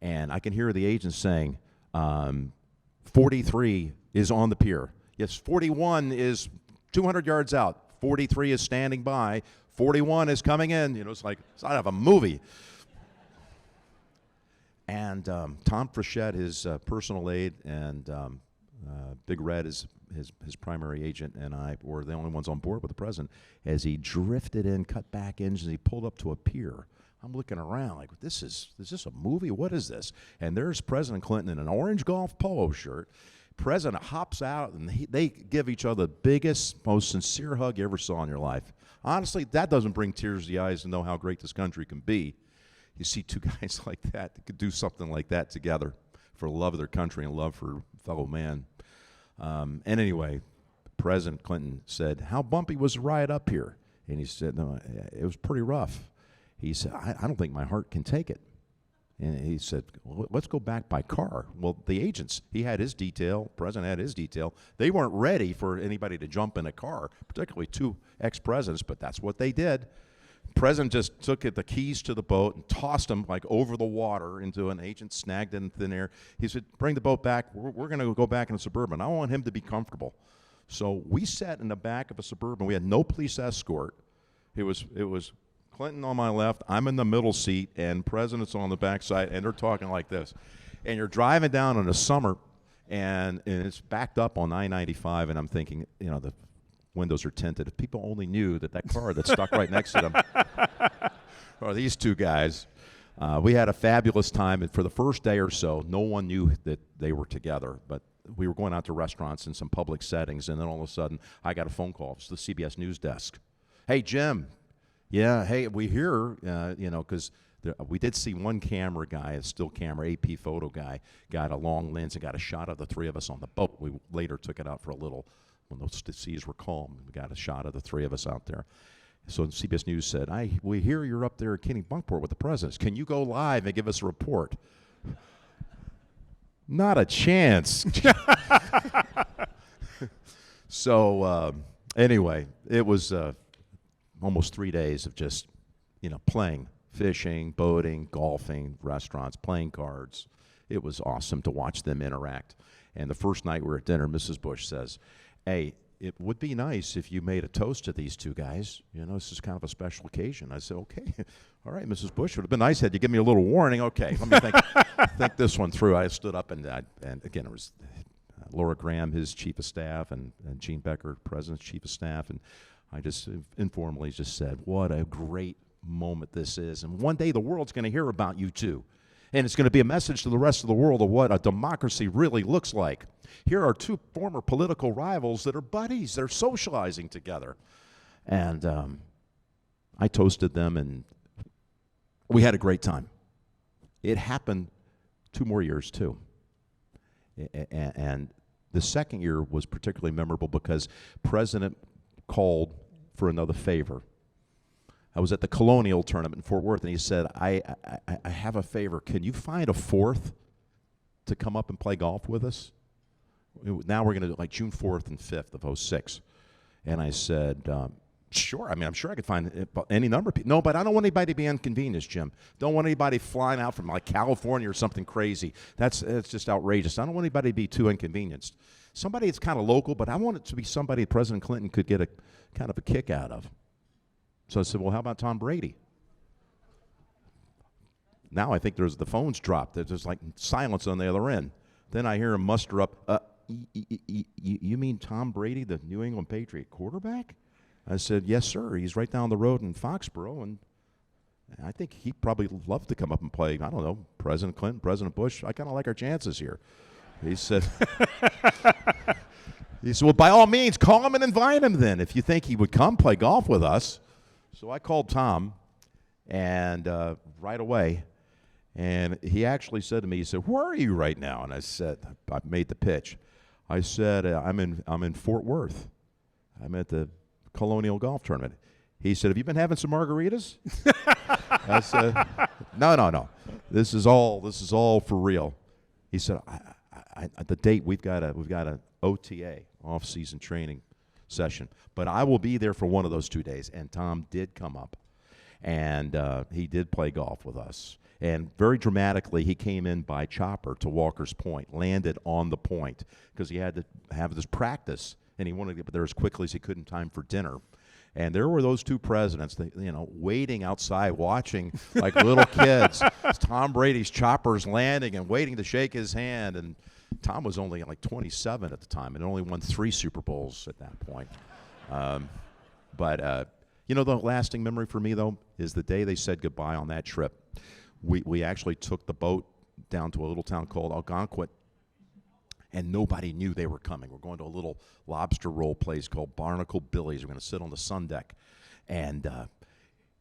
And I can hear the agent saying, 43 is on the pier. Yes, 41 is 200 yards out. 43 is standing by. 41 is coming in. It's like it's out of a movie. And Tom Frechette, his personal aide, and Big Red, his primary agent, and I were the only ones on board with the president. As he drifted in, cut back engines, he pulled up to a pier. I'm looking around like, is this a movie? What is this? And there's President Clinton in an orange golf polo shirt. President hops out, and they give each other the biggest, most sincere hug you ever saw in your life. Honestly, that doesn't bring tears to the eyes to know how great this country can be. You see two guys like that could do something like that together for the love of their country and love for fellow man. And anyway, President Clinton said, how bumpy was the ride up here? And he said, no, it was pretty rough. He said, I don't think my heart can take it. And he said, well, let's go back by car. Well, the agents, he had his detail, President had his detail. They weren't ready for anybody to jump in a car, particularly two ex-presidents, but that's what they did. President just took the keys to the boat and tossed them like over the water into an agent, snagged it in thin air. He said, bring the boat back. We're going to go back in a Suburban. I want him to be comfortable. So we sat in the back of a Suburban. We had no police escort. It was Clinton on my left, I'm in the middle seat, and President's on the back side, and they're talking like this. And you're driving down in the summer, and it's backed up on I-95, and I'm thinking, the windows are tinted. If people only knew that car that's stuck right next to them are these two guys. We had a fabulous time, and for the first day or so, no one knew that they were together, but we were going out to restaurants in some public settings, and then all of a sudden, I got a phone call. It's the CBS News desk. Hey, Jim. Yeah, hey, we hear, because we did see one camera guy, a still camera, AP photo guy, got a long lens and got a shot of the three of us on the boat. We later took it out for a little, when those seas were calm. We got a shot of the three of us out there. So CBS News said, we hear you're up there at Kennebunkport with the presidents. Can you go live and give us a report? Not a chance. So anyway, it was almost 3 days of just, playing, fishing, boating, golfing, restaurants, playing cards. It was awesome to watch them interact. And the first night we were at dinner, Mrs. Bush says, hey, it would be nice if you made a toast to these two guys. You know, this is kind of a special occasion. I said, okay, all right, Mrs. Bush, it would have been nice had you give me a little warning. Okay, let me think this one through. I stood up, and again, it was Laura Graham, his chief of staff, and Gene Becker, president's chief of staff, and I just informally just said, what a great moment this is. And one day the world's going to hear about you two. And it's going to be a message to the rest of the world of what a democracy really looks like. Here are two former political rivals that are buddies. They're socializing together. And I toasted them, and we had a great time. It happened 2 more years, too. And the second year was particularly memorable because President called for another favor. I was at the Colonial tournament in Fort Worth, and he said, I have a favor. Can you find a fourth to come up and play golf with us? Now we're going to do like June 4th and 5th of '06. And I said, sure. I mean, I'm sure I could find any number of people. No, but I don't want anybody to be inconvenienced, Jim. Don't want anybody flying out from like California or something crazy. That's just outrageous. I don't want anybody to be too inconvenienced. Somebody that's kind of local, but I want it to be somebody President Clinton could get a kind of a kick out of. So I said, well, how about Tom Brady? Now I think the phone's dropped. There's like silence on the other end. Then I hear him muster up, you mean Tom Brady, the New England Patriot quarterback? I said, yes, sir. He's right down the road in Foxborough, and I think he'd probably love to come up and play, I don't know, President Clinton, President Bush. I kind of like our chances here. He said, well, by all means, call him and invite him then if you think he would come play golf with us. So I called Tom, and right away, and he actually said to me, he said, where are you right now? And I said, I made the pitch. I said, I'm in Fort Worth. I'm at the Colonial Golf Tournament. He said, have you been having some margaritas? I said, no. This is all for real. He said, at the date we've got a OTA, off-season training session, but I will be there for one of those 2 days. And Tom did come up, and he did play golf with us. And very dramatically, he came in by chopper to Walker's Point, landed on the point because he had to have this practice, and he wanted to get there as quickly as he could in time for dinner. And there were those two presidents, waiting outside, watching like little kids. Tom Brady's chopper's landing and waiting to shake his hand. And Tom was only like 27 at the time and only won 3 Super Bowls at that point. But the lasting memory for me, though, is the day they said goodbye on that trip. We actually took the boat down to a little town called Algonquin, and nobody knew they were coming. We're going to a little lobster roll place called Barnacle Billy's. We're going to sit on the sun deck. And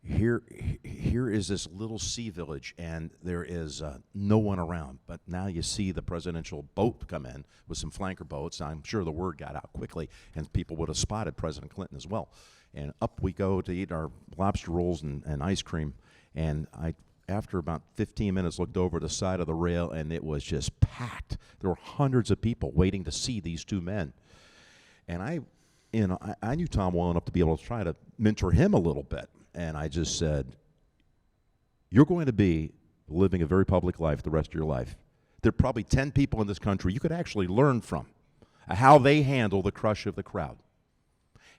here is this little sea village, and there is no one around. But now you see the presidential boat come in with some flanker boats. I'm sure the word got out quickly, and people would have spotted President Clinton as well. And up we go to eat our lobster rolls and ice cream. And after about 15 minutes, looked over the side of the rail, and it was just packed. There were hundreds of people waiting to see these two men. And I knew Tom well enough to be able to try to mentor him a little bit. And I just said, you're going to be living a very public life the rest of your life. There are probably 10 people in this country you could actually learn from how they handle the crush of the crowd.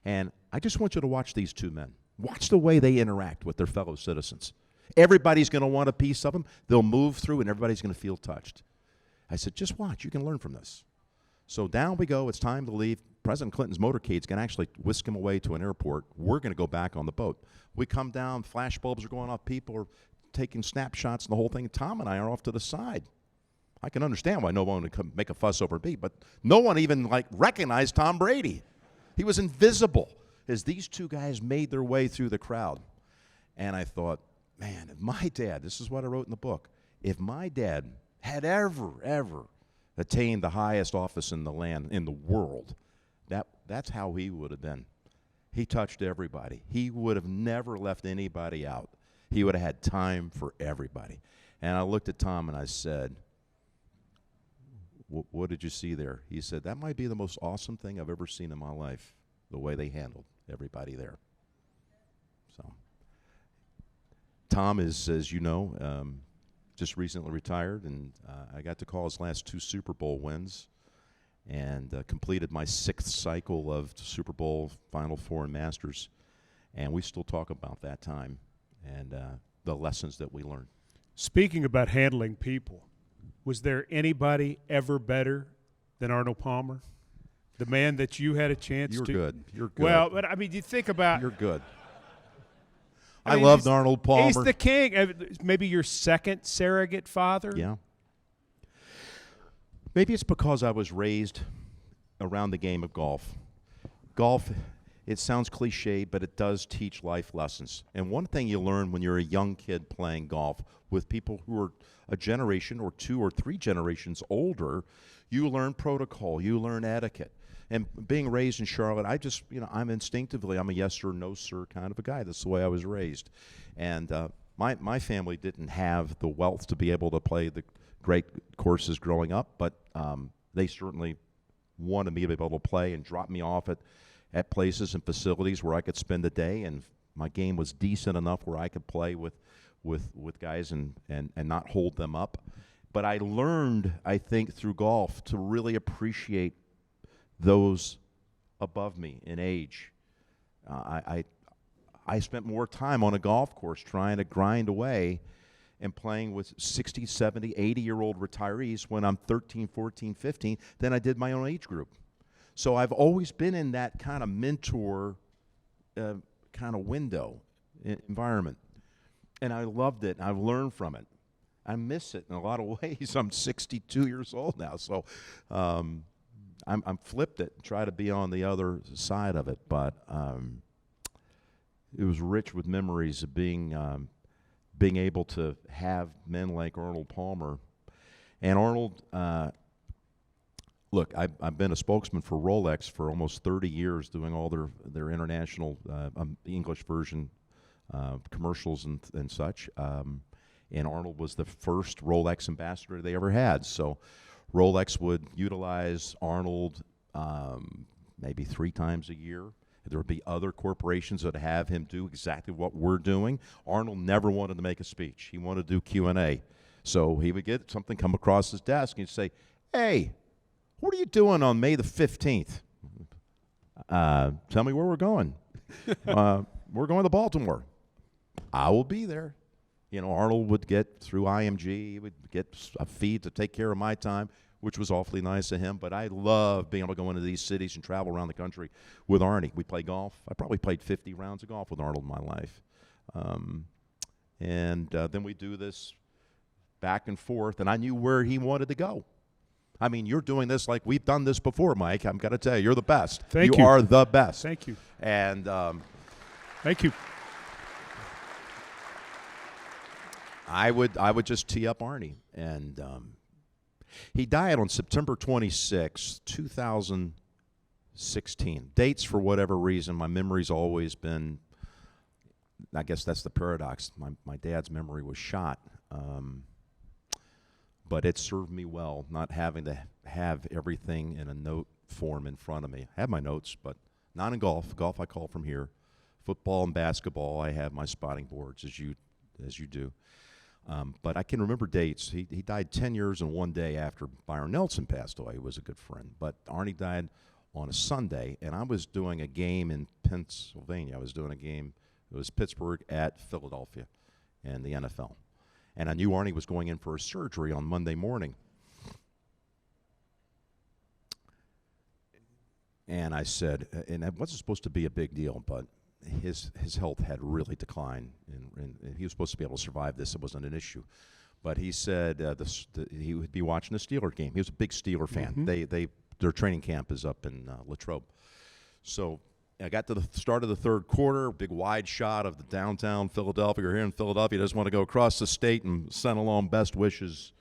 And I just want you to watch these two men. Watch the way they interact with their fellow citizens. Everybody's going to want a piece of them. They'll move through, and everybody's going to feel touched. I said, just watch. You can learn from this. So down we go. It's time to leave. President Clinton's motorcade's going to actually whisk him away to an airport. We're going to go back on the boat. We come down. Flash bulbs are going off. People are taking snapshots and the whole thing. Tom and I are off to the side. I can understand why no one would come make a fuss over me, but no one even recognized Tom Brady. He was invisible as these two guys made their way through the crowd. And I thought, man, if my dad, this is what I wrote in the book, if my dad had ever attained the highest office in the land, in the world, that's how he would have been. He touched everybody. He would have never left anybody out. He would have had time for everybody. And I looked at Tom and I said, what did you see there? He said, that might be the most awesome thing I've ever seen in my life, the way they handled everybody there. So Tom is, as you know, just recently retired, and I got to call his last 2 Super Bowl wins. and completed my 6th cycle of Super Bowl, Final Four, and Masters. And we still talk about that time and the lessons that we learned. Speaking about handling people, was there anybody ever better than Arnold Palmer? The man that you had a chance You're to. good. You're good. Well, but I mean, you think about. You're good. I mean, loved Arnold Palmer. He's the king. Maybe your second surrogate father. Yeah. Maybe it's because I was raised around the game of golf. Golf, it sounds cliche, but it does teach life lessons. And one thing you learn when you're a young kid playing golf with people who are a generation or 2 or 3 generations older, you learn protocol, you learn etiquette. And being raised in Charlotte, I'm instinctively, I'm a yes sir, no sir kind of a guy. That's the way I was raised. And my family didn't have the wealth to be able to play the great courses growing up, but they certainly wanted me to be able to play and drop me off at places and facilities where I could spend the day, and my game was decent enough where I could play with guys and not hold them up. But I learned, I think, through golf to really appreciate those above me in age. I spent more time on a golf course trying to grind away and playing with 60, 70, 80-year-old retirees when I'm 13, 14, 15 than I did my own age group. So I've always been in that kind of mentor kind of window environment. And I loved it. I've learned from it. I miss it in a lot of ways. I'm 62 years old now, so I'm flipped it and try to be on the other side of it. But it was rich with memories of being able to have men like Arnold Palmer. And Arnold, look, I've been a spokesman for Rolex for almost 30 years, doing all their international English version commercials and such. And Arnold was the first Rolex ambassador they ever had. So Rolex would utilize Arnold maybe 3 times a year. There would be other corporations that have him do exactly what we're doing. Arnold never wanted to make a speech. He wanted to do Q&A. So he would get something come across his desk and he'd say, "Hey, what are you doing on May the 15th? Tell me where we're going." "We're going to Baltimore." "I will be there." Arnold would get through IMG, he would get a fee to take care of my time, which was awfully nice of him. But I love being able to go into these cities and travel around the country with Arnie. We play golf. I probably played 50 rounds of golf with Arnold in my life. Then we do this back and forth, and I knew where he wanted to go. I mean, you're doing this like we've done this before, Mike. I'm going to tell you, you're the best. Thank you. You are the best. Thank you. And thank you. I would just tee up Arnie, and he died on September 26, 2016. Dates, for whatever reason, my memory's always been, I guess that's the paradox. My dad's memory was shot, but it served me well not having to have everything in a note form in front of me. I have my notes, but not in golf. Golf I call from here. Football and basketball, I have my spotting boards, as you do. But I can remember dates. He died 10 years and 1 day after Byron Nelson passed away. He was a good friend. But Arnie died on a Sunday, and I was doing a game in Pennsylvania. I was doing a game, it was Pittsburgh at Philadelphia and the NFL. And I knew Arnie was going in for a surgery on Monday morning. And I said, and it wasn't supposed to be a big deal, but his health had really declined, and he was supposed to be able to survive this. It wasn't an issue. But he said he would be watching the Steeler game. He was a big Steeler fan. Mm-hmm. Their training camp is up in Latrobe. So I got to the start of the third quarter, big wide shot of the downtown Philadelphia. You're here in Philadelphia. He doesn't want to go across the state, and send along best wishes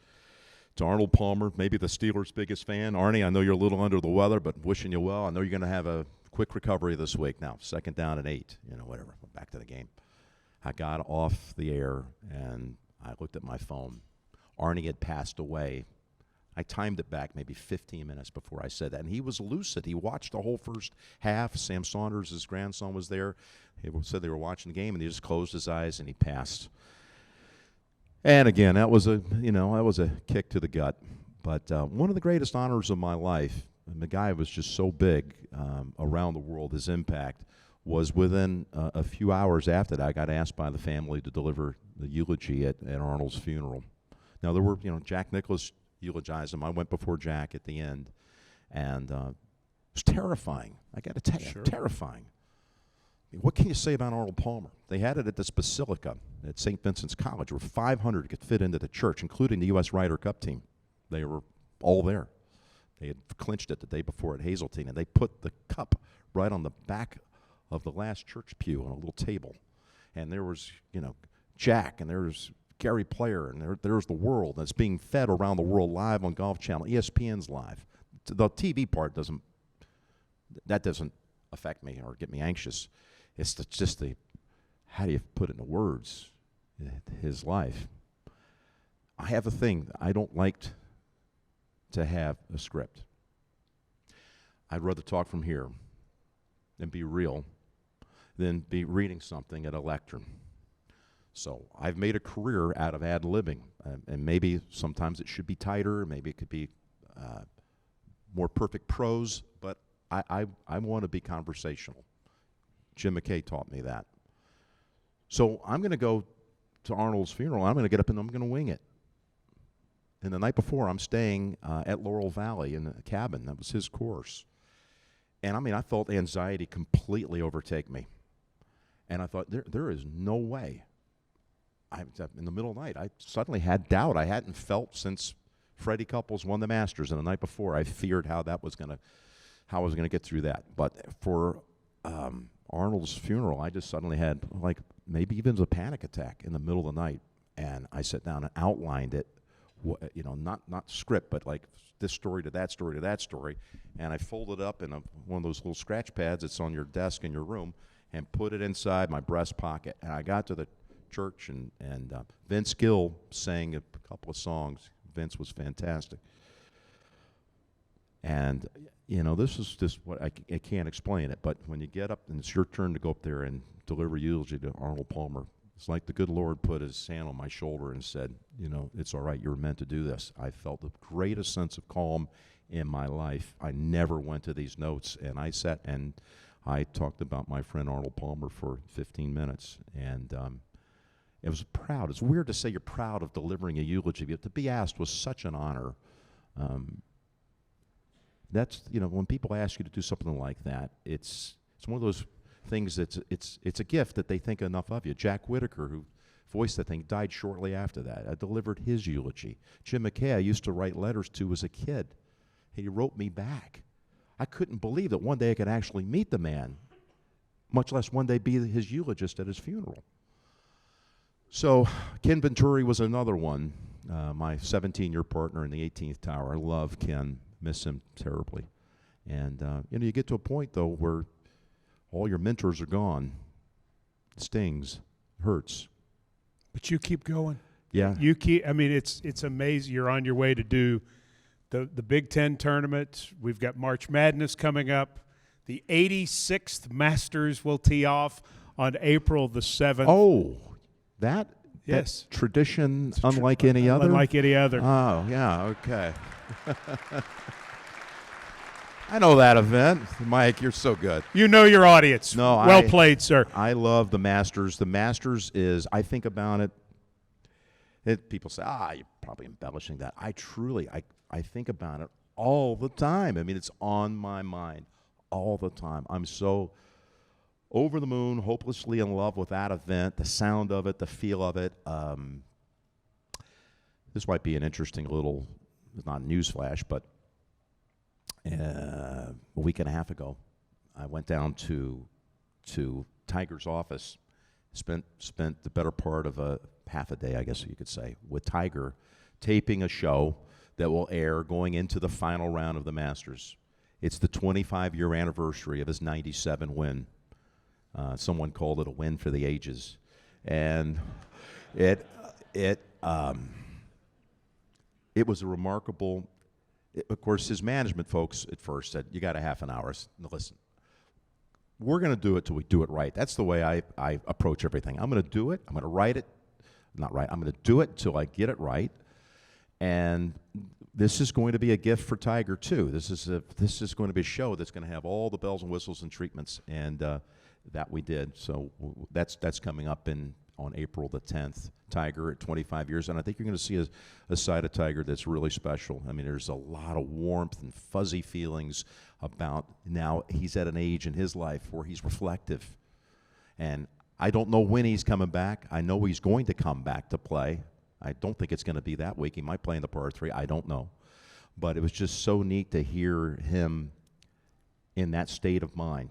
to Arnold Palmer, maybe the Steelers' biggest fan. Arnie, I know you're a little under the weather, but wishing you well. I know you're going to have a quick recovery this week. Now, 2nd down and 8, whatever. Back to the game. I got off the air, and I looked at my phone. Arnie had passed away. I timed it back maybe 15 minutes before I said that, and he was lucid. He watched the whole first half. Sam Saunders, his grandson, was there. He said they were watching the game, and he just closed his eyes, and he passed. And again, that was a kick to the gut. But one of the greatest honors of my life the guy was just so big around the world. His impact was within a few hours after that, I got asked by the family to deliver the eulogy at Arnold's funeral. Now, there were, Jack Nicklaus eulogized him. I went before Jack at the end, and it was terrifying. I got to tell you, terrifying. What can you say about Arnold Palmer? They had it at this basilica at St. Vincent's College, where 500 could fit into the church, including the U.S. Ryder Cup team. They were all there. They had clinched it the day before at Hazeltine, and they put the cup right on the back of the last church pew on a little table. And there was, Jack, and there was Gary Player, and there's the world. And it's being fed around the world live on Golf Channel. ESPN's live. The TV part doesn't affect me or get me anxious. It's just how do you put it into words, his life. I have a thing. I don't like to have a script. I'd rather talk from here and be real than be reading something at a lectern. So I've made a career out of ad-libbing, and maybe sometimes it should be tighter, maybe it could be more perfect prose, but I want to be conversational. Jim McKay taught me that. So I'm going to go to Arnold's funeral. I'm going to get up and I'm going to wing it. And the night before, I'm staying at Laurel Valley in a cabin. That was his course. And I felt anxiety completely overtake me. And I thought, there is no way. In the middle of the night, I suddenly had doubt I hadn't felt since Freddie Couples won the Masters. And the night before, I feared how I was going to get through that. But for Arnold's funeral, I just suddenly had, maybe even a panic attack in the middle of the night. And I sat down and outlined it, not script, but like this story to that story to that story. And I folded up in one of those little scratch pads that's on your desk in your room and put it inside my breast pocket. And I got to the church, and Vince Gill sang a couple of songs. Vince was fantastic. And, this is just what I can't explain it, but when you get up and it's your turn to go up there and deliver eulogy to Arnold Palmer, it's like the good Lord put his hand on my shoulder and said, it's all right, you're meant to do this. I felt the greatest sense of calm in my life. I never went to these notes, and I sat and I talked about my friend Arnold Palmer for 15 minutes, and it was proud. It's weird to say you're proud of delivering a eulogy, but to be asked was such an honor. That's, when people ask you to do something like that, it's one of those things that's it's a gift that they think enough of you. Jack Whitaker, who voiced that thing, died shortly after that. I delivered his eulogy. Jim McKay, I used to write letters to as a kid. He wrote me back. I couldn't believe that one day I could actually meet the man, much less one day be his eulogist at his funeral. So Ken Venturi was another one, my 17-year partner in the 18th Tower. I love Ken, miss him terribly. And, you get to a point, though, where all your mentors are gone. It stings, hurts. But you keep going. Yeah. You keep. It's amazing. You're on your way to do the Big Ten tournament. We've got March Madness coming up. The 86th Masters will tee off on April the 7th. Oh, that yes, tradition unlike any other. Unlike any other. Oh, yeah. Okay. I know that event. Mike, you're so good. You know your audience. No, well played, sir. I love the Masters. The Masters is, I think about it, people say, you're probably embellishing that. I think about it all the time. It's on my mind all the time. I'm so over the moon, hopelessly in love with that event, the sound of it, the feel of it. This might be an interesting little, it's not a news flash, but a week and a half ago, I went down to Tiger's office, spent the better part of half a day, I guess you could say, with Tiger, taping a show that will air going into the final round of the Masters. It's the 25-year anniversary of his 97 win. Someone called it a win for the ages, and it was a remarkable. Of course, his management folks at first said, you got a half an hour. Listen, we're going to do it till we do it right. That's the way I approach everything. I'm going to do it. I'm going to write it. Not right. I'm going to do it until I get it right. And this is going to be a gift for Tiger too. This is going to be a show that's going to have all the bells and whistles and treatments, and that we did. So that's coming up on April the 10th. Tiger at 25 years, and I think you're going to see a side of Tiger that's really special. I mean, there's a lot of warmth and fuzzy feelings about now he's at an age in his life where he's reflective, and I don't know when he's coming back. I know he's going to come back to play. I don't think it's going to be that week. He might play in the par 3. I don't know. But it was just so neat to hear him in that state of mind,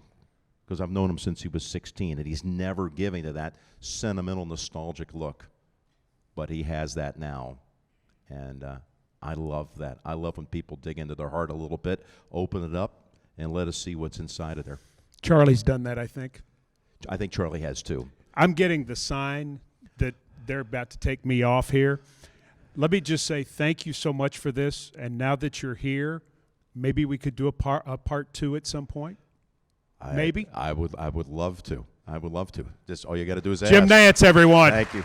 because I've known him since he was 16, and he's never giving to that sentimental, nostalgic look. But he has that now, and I love that. I love when people dig into their heart a little bit, open it up, and let us see what's inside of there. Charlie's done that, I think. I think Charlie has too. I'm getting the sign that they're about to take me off here. Let me just say thank you so much for this. And now that you're here, maybe we could do a part 2 at some point. Maybe. I would love to. I would love to. Just all you got to do is ask. Jim Nantz, everyone. Thank you.